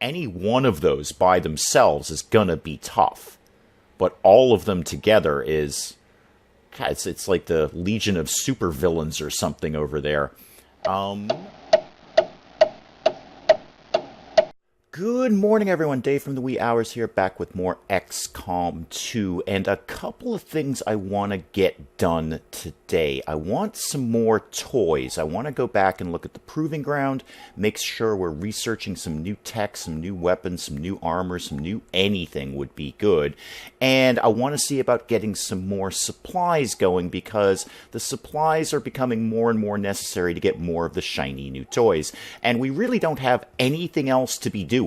any one of those by themselves is gonna be tough. But all of them together is... God, it's like the Legion of Supervillains or something over there. Good morning, everyone. Dave from the Wee Hours here, back with more XCOM 2, and a couple of things I want to get done today. I want some more toys. I want to go back and look at the Proving Ground, make sure we're researching some new tech, some new weapons, some new armor, some new anything would be good. And I want to see about getting some more supplies going, because the supplies are becoming more and more necessary to get more of the shiny new toys. And we really don't have anything else to be doing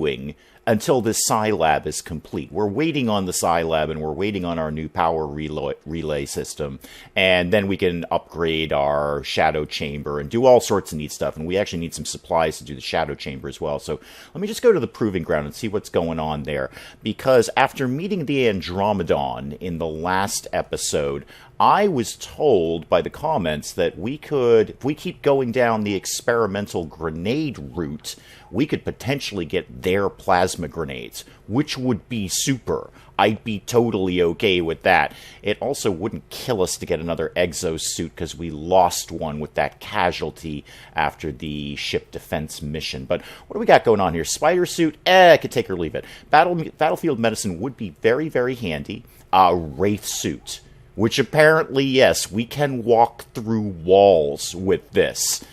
until this Scilab is complete. We're waiting on the Scilab, and we're waiting on our new power relay system, and then we can upgrade our shadow chamber and do all sorts of neat stuff. And we actually need some supplies to do the shadow chamber as well. So let me just go to the Proving Ground and see what's going on there, because after meeting the Andromedon in the last episode, I was told by the comments that we could, if we keep going down the experimental grenade route, we could potentially get their plasma grenades, which would be super. I'd be totally okay with that. It also wouldn't kill us to get another exosuit, because we lost one with that casualty after the ship defense mission. But what do we got going on here? Spider suit? I could take or leave it. Battlefield medicine would be very, very handy. Wraith suit, which apparently, yes, we can walk through walls with this.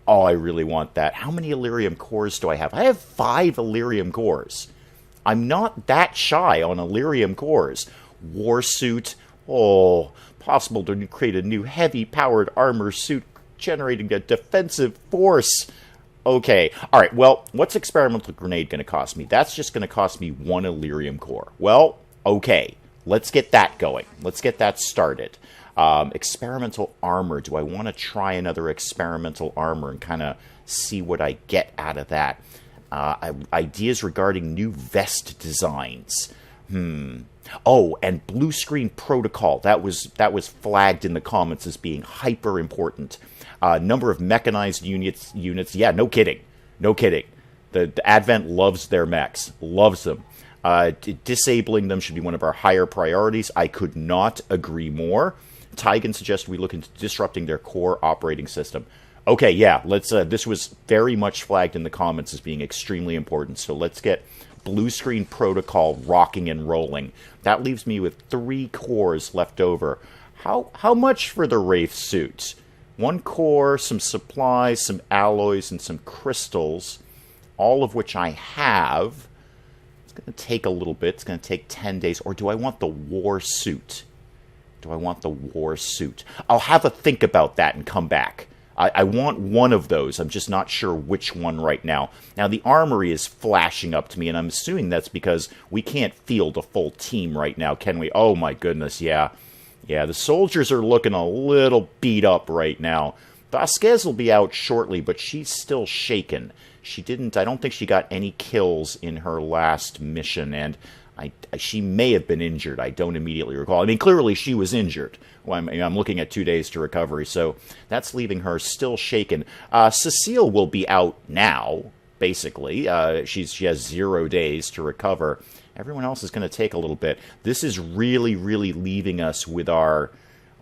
Oh, I really want that. How many Elerium cores do I have? I have 5 Elerium cores. I'm not that shy on Elerium cores. War suit. Oh, possible to create a new heavy-powered armor suit generating a defensive force. Okay, alright, well, what's experimental grenade going to cost me? That's just going to cost me 1 Elerium core. Well, okay. Let's get that going. Let's get that started. Experimental armor. Do I want to try another experimental armor and kind of see what I get out of that? Ideas regarding new vest designs. Oh, and blue screen protocol. That was flagged in the comments as being hyper important. Number of mechanized units. Yeah, no kidding. No kidding. The Advent loves their mechs. Loves them. Disabling them should be one of our higher priorities. I could not agree more. Tygan suggests we look into disrupting their core operating system. Okay, yeah, let's. This was very much flagged in the comments as being extremely important, so let's get blue screen protocol rocking and rolling. That leaves me with 3 cores left over. How much for the Wraith suit? 1 core, some supplies, some alloys, and some crystals, all of which I have. Going to take a little bit. It's going to take 10 days. Or do I want the war suit? Do I want the war suit? I'll have a think about that and come back. I want one of those. I'm just not sure which one right now. Now, the armory is flashing up to me, and I'm assuming that's because we can't field a full team right now, can we? Oh, my goodness, yeah. Yeah, the soldiers are looking a little beat up right now. Vasquez will be out shortly, but she's still shaken. I don't think she got any kills in her last mission, and she may have been injured. I don't immediately recall. I mean, clearly she was injured. Well, I'm looking at 2 days to recovery, so that's leaving her still shaken. Cecile will be out now, basically. She has 0 days to recover. Everyone else is going to take a little bit. This is really, really leaving us with our...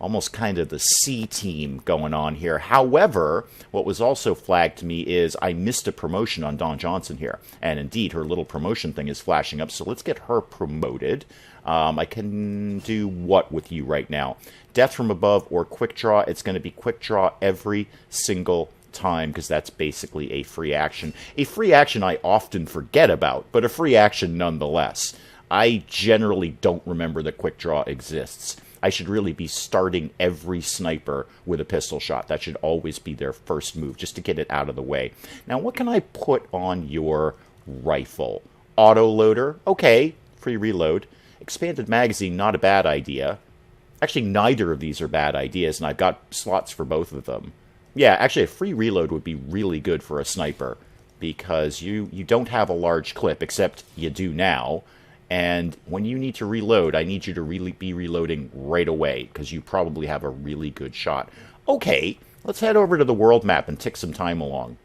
almost kind of the C team going on here. However, what was also flagged to me is I missed a promotion on Dawn Johnson here. And indeed, her little promotion thing is flashing up, so let's get her promoted. I can do what with you right now? Death from above or quick draw. It's going to be quick draw every single time, because that's basically a free action. A free action I often forget about, but a free action nonetheless. I generally don't remember that quick draw exists. I should really be starting every sniper with a pistol shot. That should always be their first move, just to get it out of the way. Now, what can I put on your rifle? Autoloader? Okay, free reload. Expanded magazine, not a bad idea. Actually, neither of these are bad ideas, and I've got slots for both of them. Yeah, actually, a free reload would be really good for a sniper, because you don't have a large clip, except you do now. And when you need to reload, I need you to really be reloading right away, because you probably have a really good shot. Okay, let's head over to the world map and tick some time along.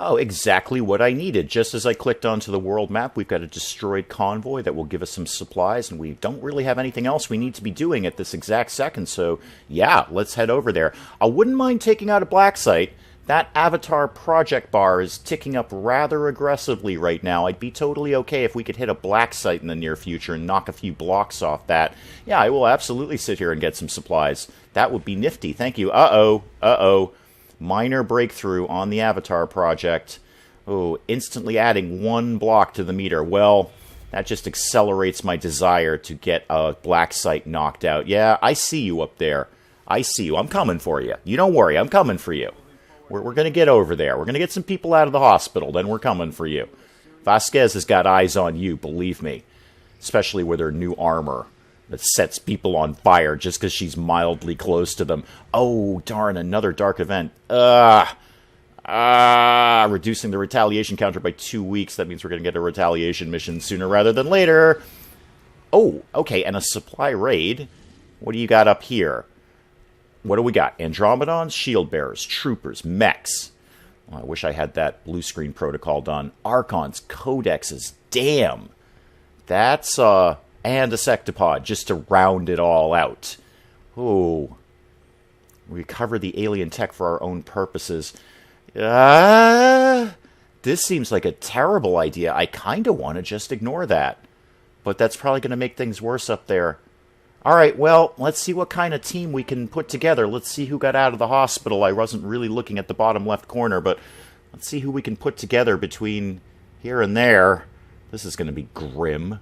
Oh, exactly what I needed. Just as I clicked onto the world map, we've got a destroyed convoy that will give us some supplies, and we don't really have anything else we need to be doing at this exact second, so yeah, let's head over there. I wouldn't mind taking out a black site. That avatar project bar is ticking up rather aggressively right now. I'd be totally okay if we could hit a black site in the near future and knock a few blocks off that. Yeah, I will absolutely sit here and get some supplies. That would be nifty. Thank you. Uh-oh. Minor breakthrough on the Avatar project. Oh, instantly adding 1 block to the meter. Well, that just accelerates my desire to get a black site knocked out. Yeah, I see you up there. I see you. I'm coming for you. You don't worry, I'm coming for you. We're going to get over there. We're going to get some people out of the hospital, then we're coming for you. Vasquez has got eyes on you, believe me. Especially with her new armor that sets people on fire just because she's mildly close to them. Oh, darn, another dark event. Reducing the retaliation counter by 2 weeks. That means we're going to get a retaliation mission sooner rather than later. Oh, okay, and a supply raid. What do you got up here? What do we got? Andromedons, shield bearers, troopers, mechs. Oh, I wish I had that blue screen protocol done. Archons, codexes, damn. That's, and a sectopod, just to round it all out. Oh. Recover the alien tech for our own purposes. This seems like a terrible idea. I kind of want to just ignore that. But that's probably going to make things worse up there. Alright, well, let's see what kind of team we can put together. Let's see who got out of the hospital. I wasn't really looking at the bottom left corner, but let's see who we can put together between here and there. This is going to be grim.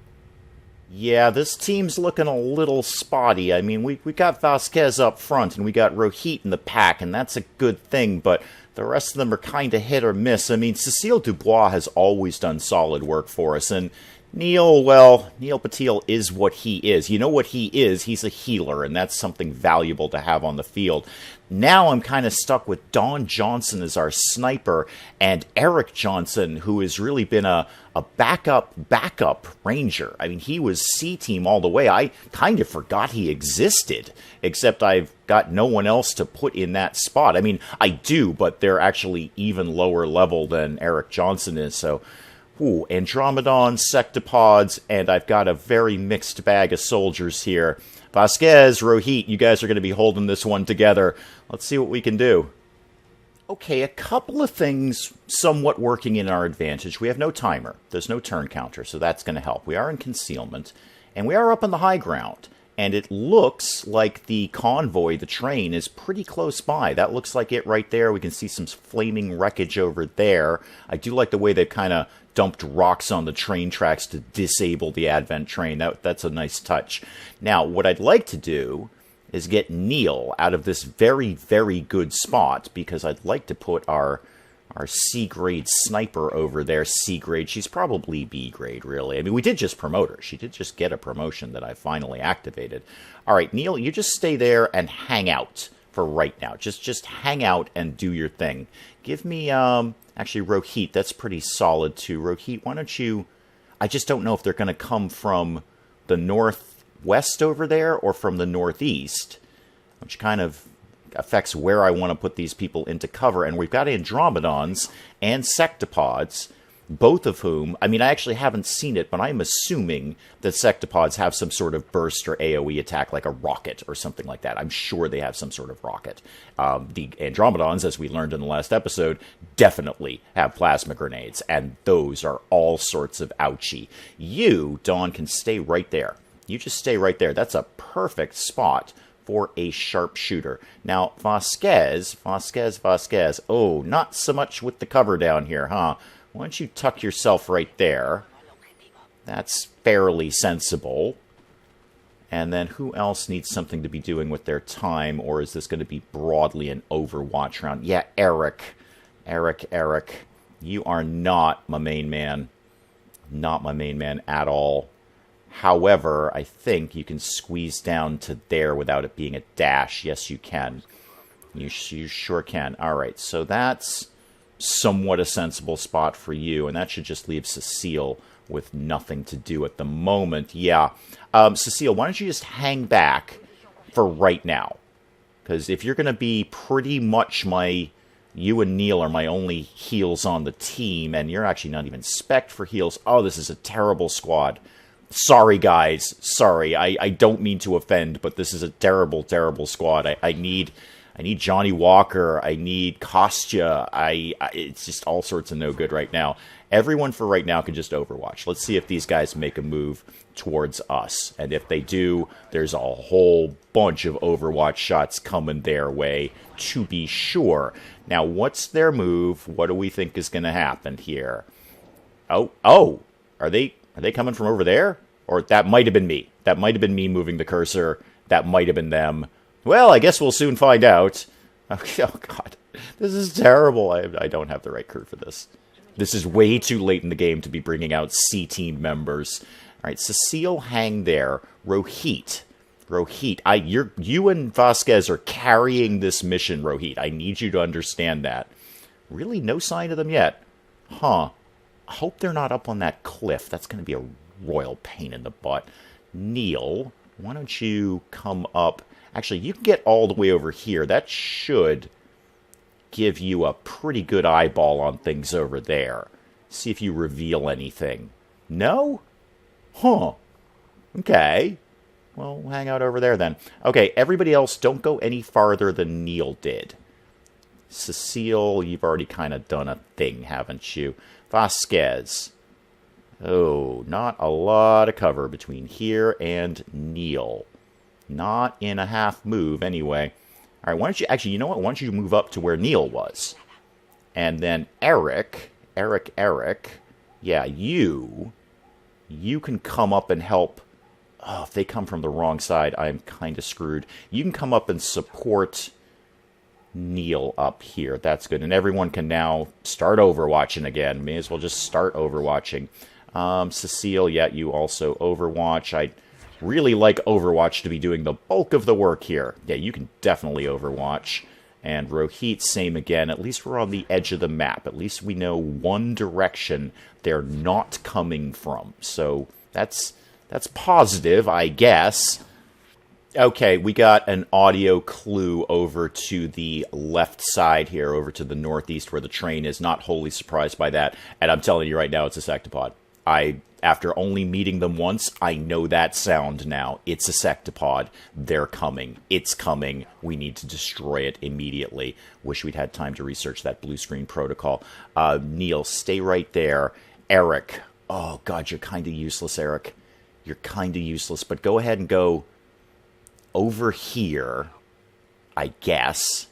Yeah, this team's looking a little spotty. I mean, we got Vasquez up front, and we got Rohit in the pack, and that's a good thing, but the rest of them are kind of hit or miss. I mean, Cecile Dubois has always done solid work for us, and Neil, well, Neil Patil is what he is. You know what he is? He's a healer, and that's something valuable to have on the field. Now I'm kind of stuck with Don Johnson as our sniper, and Eric Johnson, who has really been a backup ranger. I mean, he was C-team all the way. I kind of forgot he existed, except I've got no one else to put in that spot. I mean, I do, but they're actually even lower level than Eric Johnson is, so... Ooh, Andromedon, sectopods, and I've got a very mixed bag of soldiers here. Vasquez, Rohit, you guys are going to be holding this one together. Let's see what we can do. Okay, a couple of things somewhat working in our advantage. We have no timer. There's no turn counter, so that's going to help. We are in concealment, and we are up on the high ground. And it looks like the convoy, the train, is pretty close by. That looks like it right there. We can see some flaming wreckage over there. I do like the way they've kind of dumped rocks on the train tracks to disable the Advent train. That's a nice touch. Now, what I'd like to do is get Neil out of this very, very good spot, because I'd like to put our C-grade sniper over there. C-grade, she's probably B-grade, really. I mean, we did just promote her. She did just get a promotion that I finally activated. All right, Neil, you just stay there and hang out for right now. Just hang out and do your thing. Give me, actually, Rohit, that's pretty solid, too. Rohit, why don't you... I just don't know if they're going to come from the northwest over there or from the northeast, which kind of affects where I want to put these people into cover. And we've got Andromedons and sectopods, both of whom, I mean, I actually haven't seen it, but I'm assuming that sectopods have some sort of burst or AoE attack, like a rocket or something like that. I'm sure they have some sort of rocket. The Andromedons, as we learned in the last episode, definitely have plasma grenades, and those are all sorts of ouchie. You, Dawn, can stay right there. You just stay right there. That's a perfect spot for a sharpshooter. Now, Vasquez. Oh, not so much with the cover down here, huh? Why don't you tuck yourself right there? That's fairly sensible. And then who else needs something to be doing with their time, or is this going to be broadly an Overwatch round? Yeah, Eric. Eric. You are not my main man. Not my main man at all. However, I think you can squeeze down to there without it being a dash. Yes, you can. You sure can. All right, so that's somewhat a sensible spot for you, and that should just leave Cecile with nothing to do at the moment. Yeah. Cecile, why don't you just hang back for right now? Because if you're going to be pretty much my You and Neil are my only heals on the team, and you're actually not even spec'd for heals. Oh, this is a terrible squad. Sorry, guys. Sorry. I don't mean to offend, but this is a terrible, terrible squad. I need Johnny Walker. I need Kostya. It's just all sorts of no good right now. Everyone for right now can just Overwatch. Let's see if these guys make a move towards us. And if they do, there's a whole bunch of Overwatch shots coming their way, to be sure. Now, what's their move? What do we think is going to happen here? Oh, are they coming from over there? Or that might have been me. That might have been me moving the cursor. That might have been them. Well, I guess we'll soon find out. Oh, God. This is terrible. I don't have the right crew for this. This is way too late in the game to be bringing out C-team members. All right, Cecile, hang there. Rohit, you and Vasquez are carrying this mission, Rohit. I need you to understand that. Really, no sign of them yet. Huh. I hope they're not up on that cliff. That's going to be a royal pain in the butt. Neil, why don't you come up? Actually, you can get all the way over here. That should give you a pretty good eyeball on things over there. See if you reveal anything. No? Huh. Okay. Well, we'll hang out over there then. Okay, everybody else, don't go any farther than Neil did. Cecile, you've already kind of done a thing, haven't you? Vasquez. Oh, not a lot of cover between here and Neil. Not in a half move, anyway. All right, why don't you... Actually, you know what? Why don't you move up to where Neil was? And then Eric. Yeah, you can come up and help. Oh, if they come from the wrong side, I'm kind of screwed. You can come up and support Neil up here. That's good. And everyone can now start Overwatching again. May as well just start Overwatching. Cecile, yeah, you also Overwatch. I really like Overwatch to be doing the bulk of the work here. Yeah, you can definitely Overwatch. And Rohit, same again. At least we're on the edge of the map. At least we know one direction they're not coming from. So that's positive, I guess. Okay, we got an audio clue over to the left side here, over to the northeast where the train is. Not wholly surprised by that. And I'm telling you right now, it's a sectopod. After only meeting them once, I know that sound now. It's a sectopod. They're coming. It's coming. We need to destroy it immediately. Wish we'd had time to research that blue screen protocol. Neil, stay right there. Eric. Oh, God, you're kind of useless, Eric. You're kind of useless. But go ahead and go over here, I guess.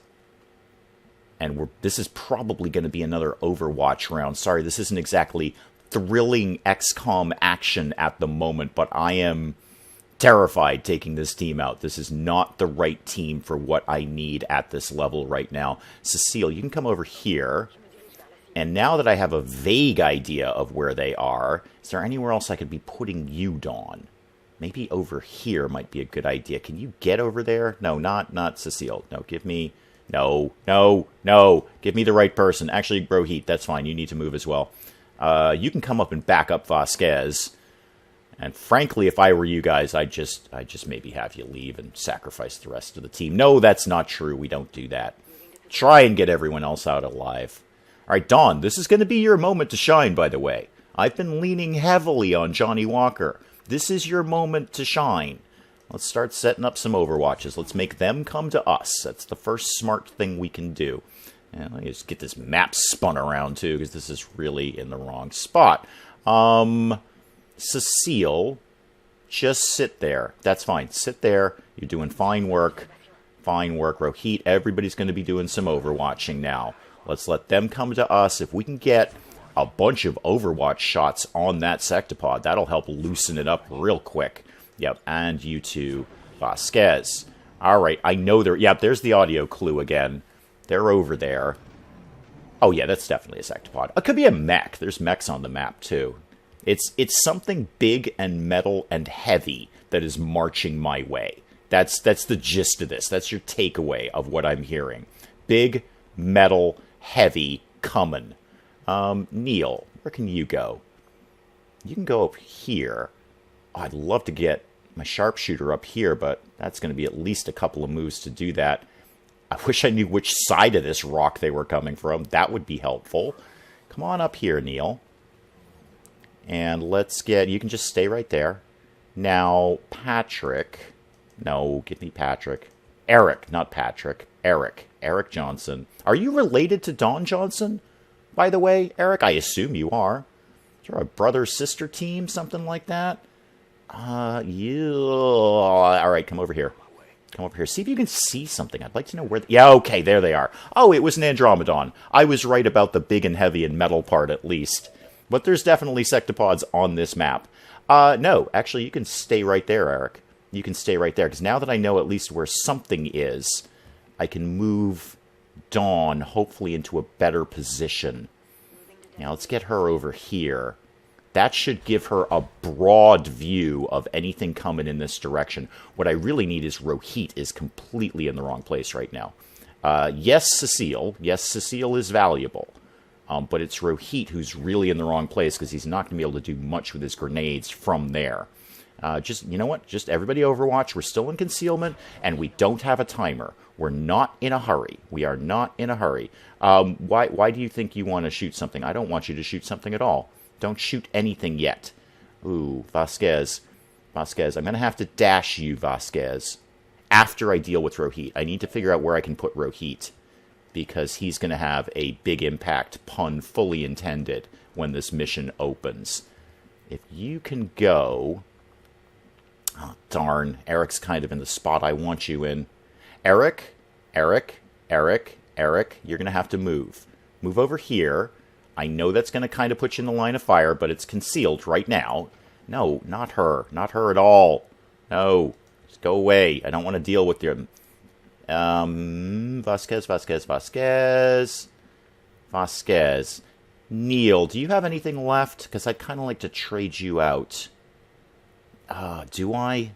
And this is probably going to be another Overwatch round. Sorry, this isn't exactly thrilling XCOM action at the moment, but I am terrified taking this team out. This is not the right team for what I need at this level right now. Cecile, you can come over here. And now that I have a vague idea of where they are, is there anywhere else I could be putting you, Dawn? Maybe over here might be a good idea. Can you get over there? No, not Cecile. No, give me... No. Give me the right person. Actually, Rohit, that's fine. You need to move as well. You can come up and back up Vasquez. And frankly, if I were you guys, I'd just maybe have you leave and sacrifice the rest of the team. No, that's not true. We don't do that. Try and get everyone else out alive. All right, Dawn, this is going to be your moment to shine, by the way. I've been leaning heavily on Johnny Walker. This is your moment to shine. Let's start setting up some Overwatches. Let's make them come to us. That's the first smart thing we can do. And let me just get this map spun around, too, because this is really in the wrong spot. Cecile, just sit there. That's fine. Sit there. You're doing fine work. Fine work. Rohit, everybody's going to be doing some Overwatching now. Let's let them come to us. If we can get a bunch of Overwatch shots on that sectopod, that'll help loosen it up real quick. Yep, and you too, Vasquez. All right, I know they're... Yep, there's the audio clue again. They're over there. Oh, yeah, that's definitely a sectopod. It could be a mech. There's mechs on the map, too. It's something big and metal and heavy that is marching my way. That's the gist of this. That's your takeaway of what I'm hearing. Big, metal, heavy, coming. Neil, where can you go? You can go up here. Oh, I'd love to get my sharpshooter up here, but that's going to be at least a couple of moves to do that. I wish I knew which side of this rock they were coming from. That would be helpful. Come on up here, Neil. And let's get... You can just stay right there. Now, Patrick... No, give me Patrick. Eric, not Patrick. Eric. Eric Johnson. Are you related to Don Johnson, by the way, Eric? I assume you are. You're a brother-sister team, something like that? Yeah. All right, come over here. Come over here. See if you can see something. I'd like to know where... Yeah, okay, there they are. Oh, it was an Andromedon. I was right about the big and heavy and metal part, at least. But there's definitely sectopods on this map. No, actually, you can stay right there, Eric. You can stay right there, because now that I know at least where something is, I can move Dawn, hopefully, into a better position. Now, let's get her over here. That should give her a broad view of anything coming in this direction. What I really need is Rohit is completely in the wrong place right now. Yes, Cecile. Yes, Cecile is valuable. But it's Rohit who's really in the wrong place because he's not going to be able to do much with his grenades from there. Just, you know what? Just everybody Overwatch. We're still in concealment, and we don't have a timer. We're not in a hurry. We are not in a hurry. Why do you think you want to shoot something? I don't want you to shoot something at all. Don't shoot anything yet. Ooh, Vasquez. Vasquez, I'm going to have to dash you, Vasquez, after I deal with Rohit. I need to figure out where I can put Rohit, because he's going to have a big impact, pun fully intended, when this mission opens. If you can go... Oh, darn. Eric's kind of in the spot I want you in. Eric, Eric, Eric, Eric, you're going to have to move. Move over here. I know that's going to kind of put you in the line of fire, but it's concealed right now. No, not her. Not her at all. No. Just go away. I don't want to deal with your... Vasquez, Vasquez, Vasquez. Vasquez. Neil, do you have anything left? Because I'd kind of like to trade you out. Do I?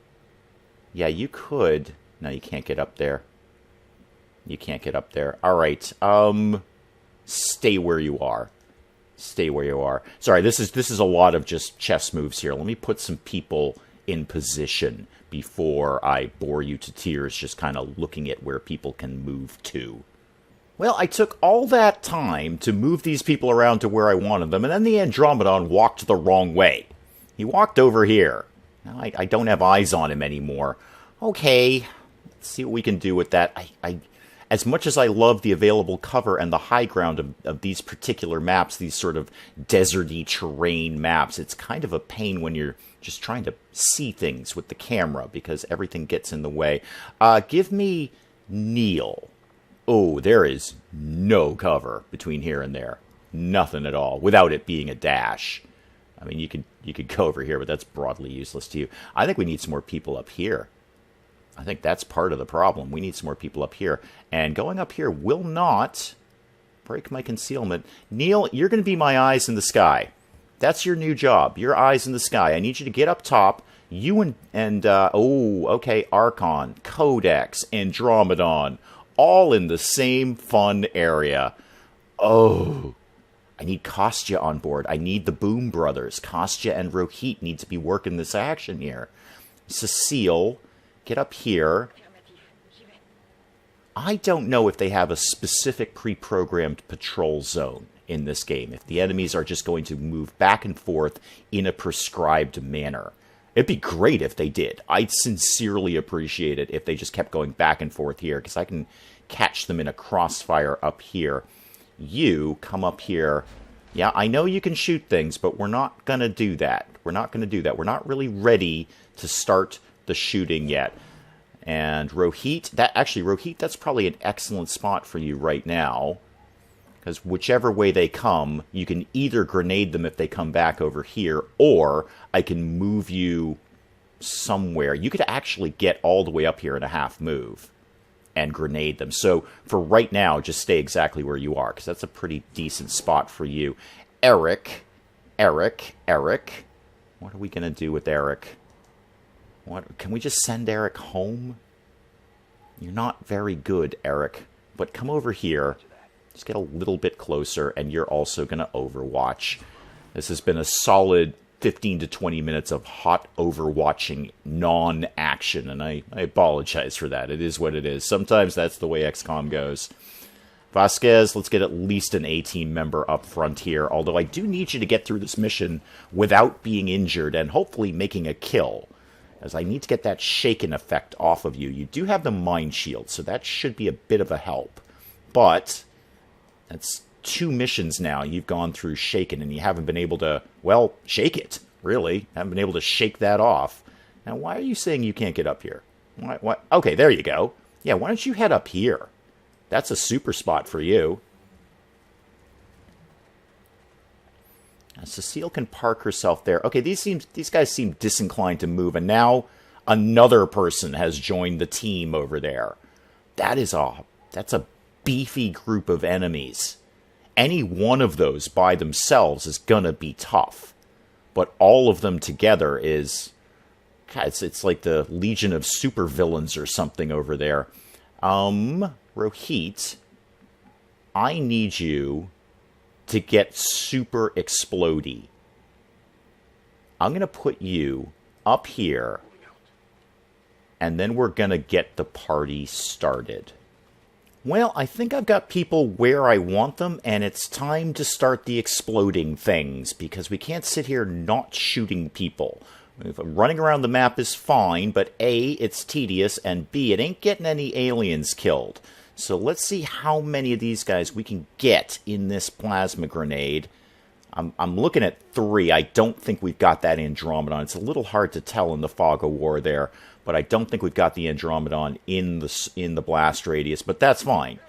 Yeah, you could. No, you can't get up there. You can't get up there. All right. Stay where you are. Stay where you are. Sorry, this is a lot of just chess moves here. Let me put some people in position before I bore you to tears just kind of looking at where people can move to. Well, I took all that time to move these people around to where I wanted them, and then the Andromedon walked the wrong way. He walked over here. Now, I don't have eyes on him anymore. Okay, let's see what we can do with that. As much as I love the available cover and the high ground of these particular maps, these sort of deserty terrain maps, it's kind of a pain when you're just trying to see things with the camera because everything gets in the way. Give me Neil. Oh, there is no cover between here and there. Nothing at all, without it being a dash. I mean, you could go over here, but that's broadly useless to you. I think we need some more people up here. I think that's part of the problem. We need some more people up here. And going up here will not break my concealment. Neil, you're going to be my eyes in the sky. That's your new job. Your eyes in the sky. I need you to get up top. You okay, Archon, Codex, Andromedon, all in the same fun area. Oh, I need Kostya on board. I need the Boom Brothers. Kostya and Rohit need to be working this action here. Cecile, get up here. I don't know if they have a specific pre-programmed patrol zone in this game, if the enemies are just going to move back and forth in a prescribed manner. It'd be great if they did. I'd sincerely appreciate it if they just kept going back and forth here, because I can catch them in a crossfire up here. You come up here. Yeah, I know you can shoot things, but we're not going to do that. We're not going to do that. We're not really ready to start the shooting yet. And Rohit, Rohit, that's probably an excellent spot for you right now. Because whichever way they come, you can either grenade them if they come back over here, or I can move you somewhere. You could actually get all the way up here in a half move and grenade them. So for right now, just stay exactly where you are, because that's a pretty decent spot for you. Eric. What are we going to do with Eric? Can we just send Eric home? You're not very good, Eric. But come over here. Just get a little bit closer, and you're also going to Overwatch. This has been a solid 15 to 20 minutes of hot overwatching non-action, and I apologize for that. It is what it is. Sometimes that's the way XCOM goes. Vasquez, let's get at least an A-team member up front here, although I do need you to get through this mission without being injured and hopefully making a kill, as I need to get that shaken effect off of you. You do have the mind shield, so that should be a bit of a help. But that's 2 missions now you've gone through shaken, and you haven't been able to, well, shake it, really. Haven't been able to shake that off. Now, why are you saying you can't get up here? Why? Okay, there you go. Yeah, why don't you head up here? That's a super spot for you. Now, Cecile can park herself there. Okay, these guys seem disinclined to move, and now another person has joined the team over there. That's a beefy group of enemies. Any one of those by themselves is gonna be tough, but all of them together is, God, it's like the Legion of Supervillains or something over there. Rohit, I need you to get super explodey. I'm gonna put you up here, and then we're gonna get the party started. Well, I think I've got people where I want them, and it's time to start the exploding things, because we can't sit here not shooting people. Running around the map is fine, but A, it's tedious, and B, it ain't getting any aliens killed. So let's see how many of these guys we can get in this plasma grenade. I'm looking at 3. I don't think we've got that Andromedon. It's a little hard to tell in the fog of war there, but I don't think we've got the Andromedon in the blast radius, but that's fine.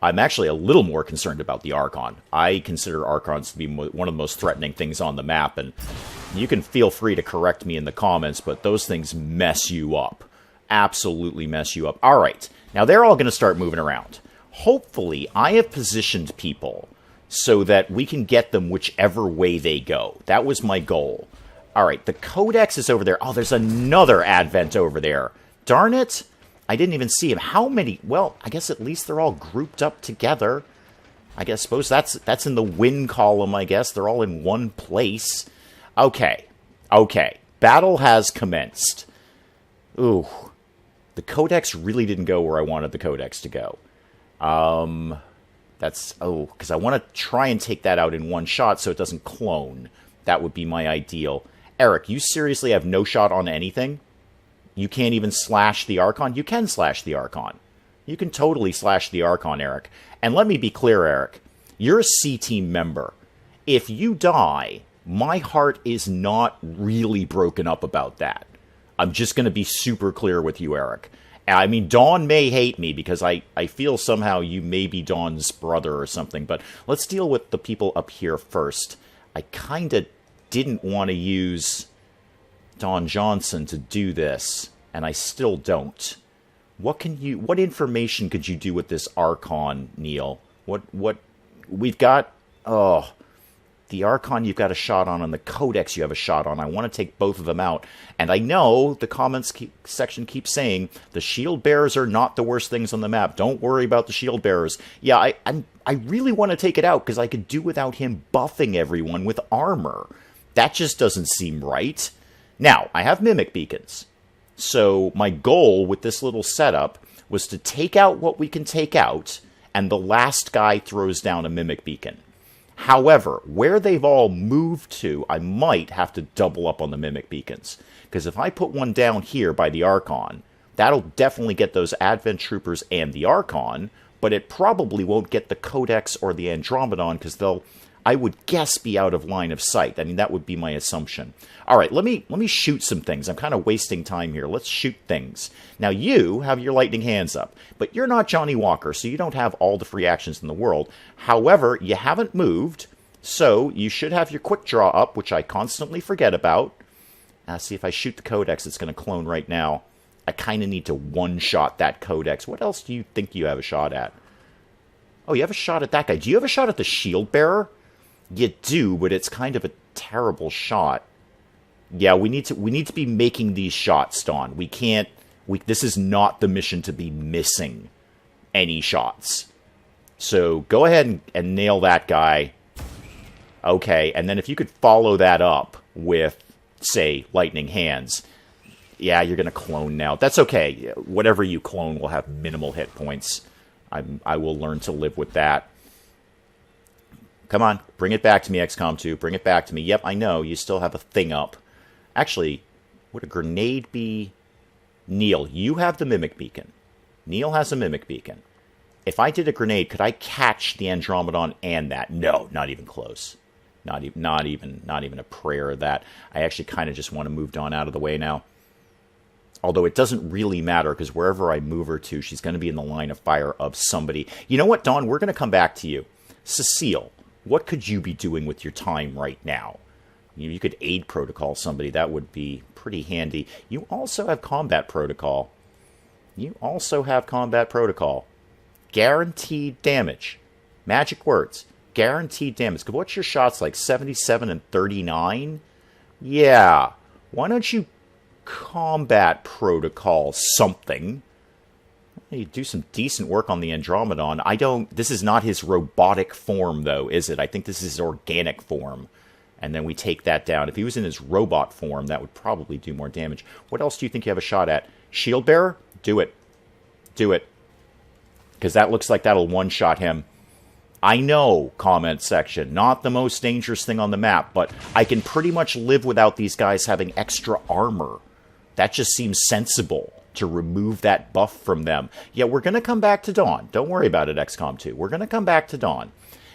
I'm actually a little more concerned about the Archon. I consider Archons to be one of the most threatening things on the map, and you can feel free to correct me in the comments, but those things mess you up. Absolutely mess you up. All right, now they're all going to start moving around. Hopefully, I have positioned people so that we can get them whichever way they go. That was my goal. All right, the Codex is over there. Oh, there's another Advent over there. Darn it. I didn't even see him. How many? Well, I guess at least they're all grouped up together. Suppose that's in the win column, I guess. They're all in one place. Okay. Battle has commenced. Ooh. The Codex really didn't go where I wanted the Codex to go. Because I want to try and take that out in one shot so it doesn't clone. That would be my ideal. Eric, you seriously have no shot on anything? You can't even slash the Archon? You can slash the Archon. You can totally slash the Archon, Eric. And let me be clear, Eric. You're a C-Team member. If you die, my heart is not really broken up about that. I'm just going to be super clear with you, Eric. I mean, Dawn may hate me because I feel somehow you may be Dawn's brother or something, but let's deal with the people up here first. I kind of didn't want to use Don Johnson to do this, and I still don't. What information could you do with this Archon, Neil? What we've got? Oh, the Archon you've got a shot on, and the Codex you have a shot on. I want to take both of them out. And I know the comments section keeps saying the shield bearers are not the worst things on the map. Don't worry about the shield bearers. Yeah, I really want to take it out because I could do without him buffing everyone with armor. That just doesn't seem right. Now, I have mimic beacons. So my goal with this little setup was to take out what we can take out, and the last guy throws down a mimic beacon. However, where they've all moved to, I might have to double up on the mimic beacons. Because if I put one down here by the Archon, that'll definitely get those Advent Troopers and the Archon, but it probably won't get the Codex or the Andromedon because they'll, I would guess, be out of line of sight. I mean, that would be my assumption. All right, let me shoot some things. I'm kind of wasting time here. Let's shoot things. Now, you have your lightning hands up, but you're not Johnny Walker, so you don't have all the free actions in the world. However, you haven't moved, so you should have your quick draw up, which I constantly forget about. See, if I shoot the Codex, it's going to clone right now. I kind of need to one-shot that Codex. What else do you think you have a shot at? Oh, you have a shot at that guy. Do you have a shot at the shield bearer? You do, but it's kind of a terrible shot. Yeah, we need to be making these shots, Dawn. We can't. This is not the mission to be missing any shots. So go ahead and nail that guy. Okay, and then if you could follow that up with, say, lightning hands. Yeah, you're going to clone now. That's okay. Whatever you clone will have minimal hit points. I will learn to live with that. Come on, bring it back to me, XCOM 2. Bring it back to me. Yep, I know, you still have a thing up. Actually, would a grenade be... Neil, you have the Mimic Beacon. Neil has a Mimic Beacon. If I did a grenade, could I catch the Andromedon and that? No, not even close. Not even a prayer of that. I actually kind of just want to move Dawn out of the way now. Although it doesn't really matter, because wherever I move her to, she's going to be in the line of fire of somebody. You know what, Dawn? We're going to come back to you. Cecile, what could you be doing with your time right now? You could aid protocol somebody. That would be pretty handy. You also have combat protocol. Guaranteed damage. Magic words. Guaranteed damage. What's your shots like? 77 and 39? Yeah. Why don't you combat protocol something? You do some decent work on the Andromedon. This is not his robotic form, though, is it? I think this is his organic form. And then we take that down. If he was in his robot form, that would probably do more damage. What else do you think you have a shot at? Shield Bearer? Do it. Do it. Because that looks like that'll one-shot him. I know, comment section, not the most dangerous thing on the map, but I can pretty much live without these guys having extra armor. That just seems sensible to remove that buff from them. Yeah, we're going to come back to Dawn. Don't worry about it, XCOM 2. We're going to come back to Dawn.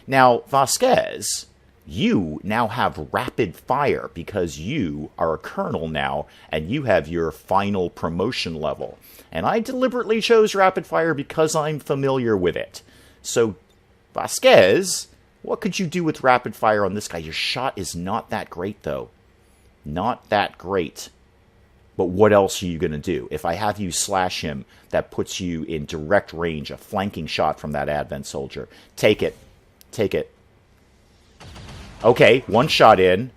Now, Vasquez, you now have rapid fire because you are a colonel now, and you have your final promotion level. And I deliberately chose rapid fire because I'm familiar with it. So, Vasquez, what could you do with rapid fire on this guy? Your shot is not that great, though. Not that great. But what else are you going to do? If I have you slash him, that puts you in direct range, a flanking shot from that Advent soldier. Take it. Take it. Okay, one shot in.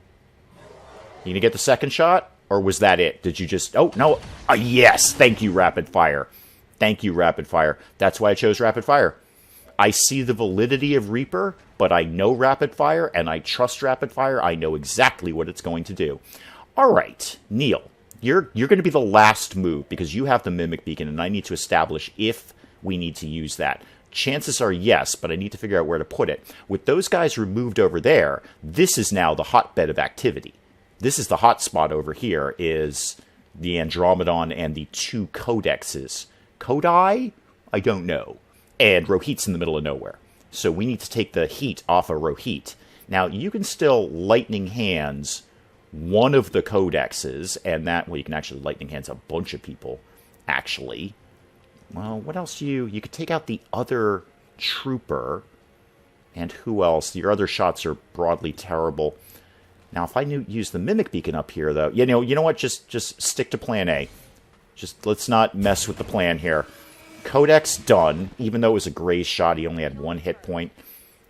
You gonna get the second shot? Or was that it? Did you just... Oh, no. Yes, thank you, rapid fire. Thank you, rapid fire. That's why I chose rapid fire. I see the validity of Reaper, but I know rapid fire, and I trust rapid fire. I know exactly what it's going to do. All right, Neil. You're going to be the last move because you have the Mimic Beacon, and I need to establish if we need to use that. Chances are yes, but I need to figure out where to put it. With those guys removed over there, this is now the hotbed of activity. This is the hot spot over here, is the Andromedon and the two Codexes. Codi? I don't know. And Rohit's in the middle of nowhere. So we need to take the heat off of Rohit. Now, you can still lightning hands one of the Codexes, and that, well, you can actually lightning hands a bunch of people, actually. Well, what else do you could take out the other trooper, and who else? Your other shots are broadly terrible. Now, if I use the Mimic Beacon up here, though, you know what? Just stick to Plan A. Just let's not mess with the plan here. Codex done, even though it was a gray shot, he only had one hit point.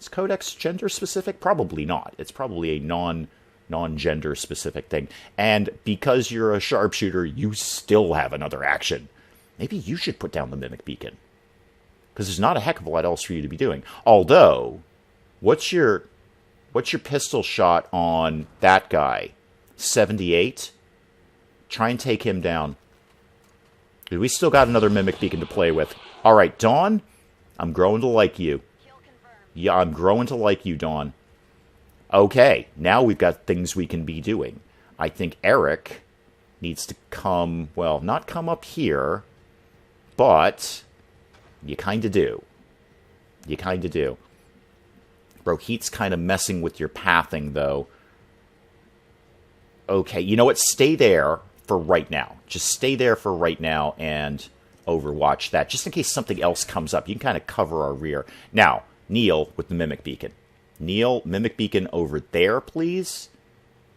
Is Codex gender specific? Probably not. It's probably a non-gender specific thing. And because you're a sharpshooter, you still have another action. Maybe you should put down the Mimic Beacon. Because there's not a heck of a lot else for you to be doing. Although, what's your pistol shot on that guy? 78? Try and take him down. We still got another Mimic Beacon to play with. Alright, Dawn, I'm growing to like you. Yeah, I'm growing to like you, Dawn. Okay, now we've got things we can be doing. I think Eric needs to come, well, not come up here, but you kind of do. You kind of do. Rohit's kind of messing with your pathing, though. Okay, you know what? Stay there for right now. Just stay there for right now and overwatch that, just in case something else comes up. You can kind of cover our rear. Now, Neil with the Mimic Beacon. Neil, Mimic Beacon over there, please.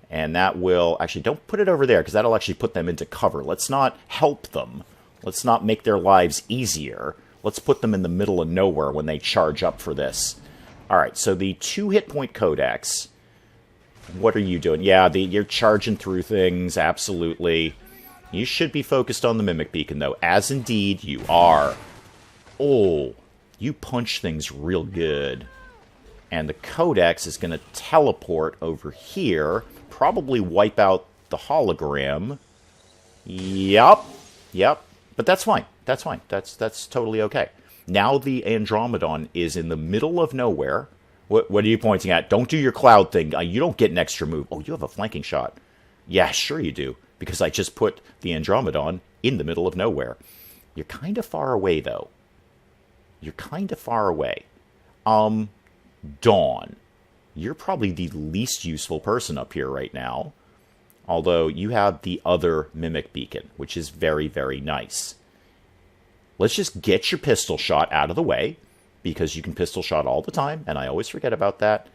And that will... Actually, don't put it over there, because that'll actually put them into cover. Let's not help them. Let's not make their lives easier. Let's put them in the middle of nowhere when they charge up for this. Alright, so the 2 hit point Codex. What are you doing? Yeah, you're charging through things, absolutely. You should be focused on the Mimic Beacon, though, as indeed you are. Oh, you punch things real good. And the Codex is going to teleport over here, probably wipe out the hologram. Yup. Yep. But that's fine. That's fine. That's totally okay. Now the Andromedon is in the middle of nowhere. What are you pointing at? Don't do your cloud thing. You don't get an extra move. Oh, you have a flanking shot. Yeah, sure you do. Because I just put the Andromedon in the middle of nowhere. You're kind of far away, though. You're kind of far away. Dawn. You're probably the least useful person up here right now. Although you have the other Mimic Beacon, which is very, very nice. Let's just get your pistol shot out of the way, because you can pistol shot all the time, and I always forget about that.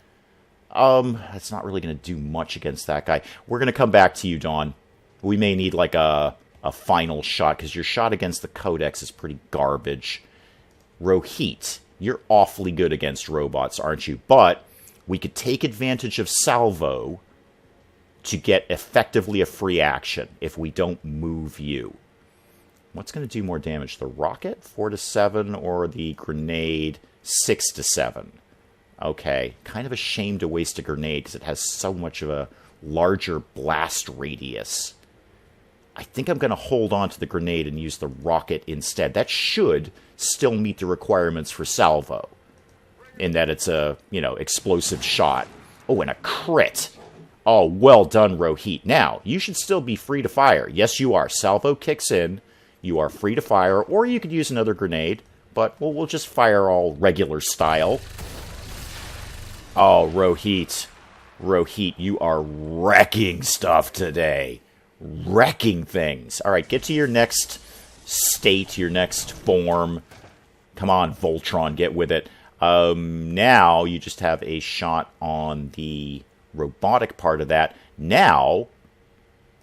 That's not really going to do much against that guy. We're going to come back to you, Dawn. We may need, like, a final shot, because your shot against the Codex is pretty garbage. Rohit, you're awfully good against robots, aren't you? But we could take advantage of Salvo to get effectively a free action if we don't move you. What's going to do more damage? The rocket, 4 to 7, or the grenade, 6 to 7? Okay, kind of a shame to waste a grenade because it has so much of a larger blast radius. I think I'm going to hold on to the grenade and use the rocket instead. That should still meet the requirements for Salvo, in that it's a, explosive shot. Oh, and a crit. Oh, well done, Rohit. Now, you should still be free to fire. Yes, you are. Salvo kicks in. You are free to fire, or you could use another grenade, but we'll just fire all regular style. Oh, Rohit. Rohit, you are wrecking stuff today. Wrecking things. All right, get to your next state, your next form. Come on, Voltron, get with it. Now you just have a shot on the robotic part of that. Now,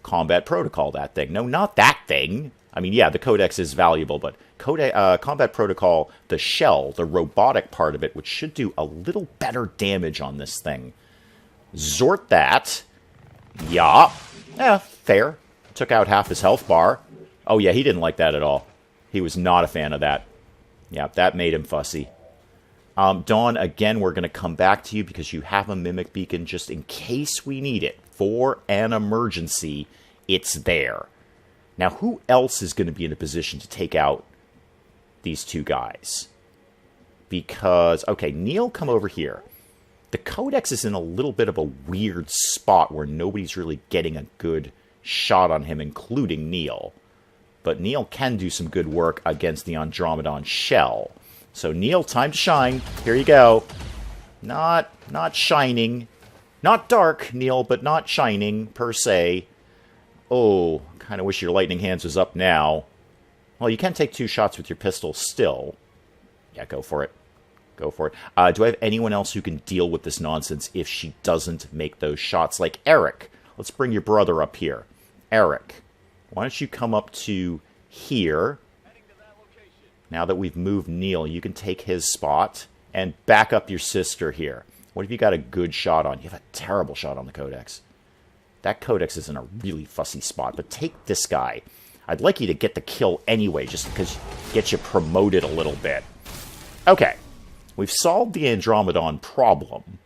combat protocol that thing. No, not that thing. I mean, yeah, the Codex is valuable, but combat protocol, the shell, the robotic part of it, which should do a little better damage on this thing. Zort that. Yeah. Yeah, fair. Took out half his health bar. Oh, yeah, he didn't like that at all. He was not a fan of that. Yeah, that made him fussy. Dawn, again, we're going to come back to you because you have a Mimic Beacon just in case we need it. For an emergency, it's there. Now, who else is going to be in a position to take out these two guys? Because, okay, Neil, come over here. The Codex is in a little bit of a weird spot where nobody's really getting a good shot on him, including Neil. But Neil can do some good work against the Andromedon shell. So, Neil, time to shine. Here you go. Not shining. Not dark, Neil, but not shining, per se. Oh, kind of wish your lightning hands was up now. Well, you can take 2 shots with your pistol still. Yeah, go for it. Go for it. Do I have anyone else who can deal with this nonsense if she doesn't make those shots? Like Eric. Let's bring your brother up here. Eric, why don't you come up to here? Now that we've moved Neil, you can take his spot and back up your sister here. What have you got a good shot on? You have a terrible shot on the Codex. That Codex is in a really fussy spot, but take this guy. I'd like you to get the kill anyway, just because get you promoted a little bit. Okay. We've solved the Andromedon problem.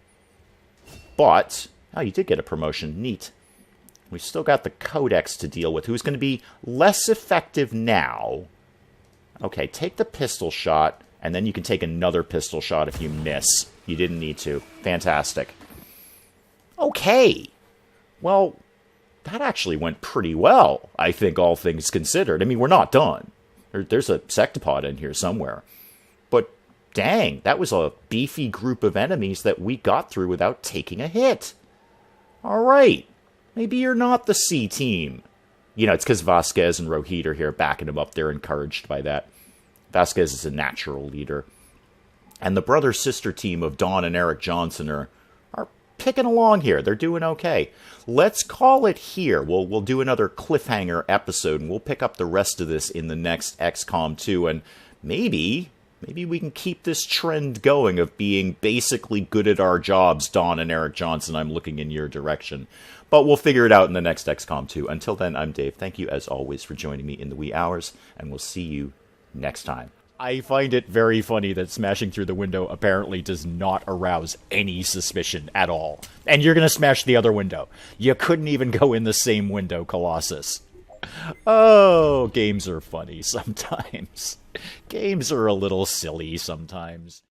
But, oh, you did get a promotion. Neat. We've still got the Codex to deal with, who's going to be less effective now. Okay, take the pistol shot, and then you can take another pistol shot if you miss. You didn't need to. Fantastic. Okay. Well, that actually went pretty well, I think, all things considered. I mean, we're not done. There's a sectopod in here somewhere. But, dang, that was a beefy group of enemies that we got through without taking a hit. All right. Maybe you're not the C team. It's because Vasquez and Rohit are here backing him up. They're encouraged by that. Vasquez is a natural leader. And the brother-sister team of Dawn and Eric Johnson are picking along here. They're doing okay. Let's call it here. We'll do another cliffhanger episode, and we'll pick up the rest of this in the next XCOM 2, and maybe we can keep this trend going of being basically good at our jobs, Dawn and Eric Johnson. I'm looking in your direction. But we'll figure it out in the next XCOM 2. Until then, I'm Dave. Thank you, as always, for joining me in the wee hours, and we'll see you next time. I find it very funny that smashing through the window apparently does not arouse any suspicion at all. And you're gonna smash the other window. You couldn't even go in the same window, Colossus. Oh, games are funny sometimes. Games are a little silly sometimes.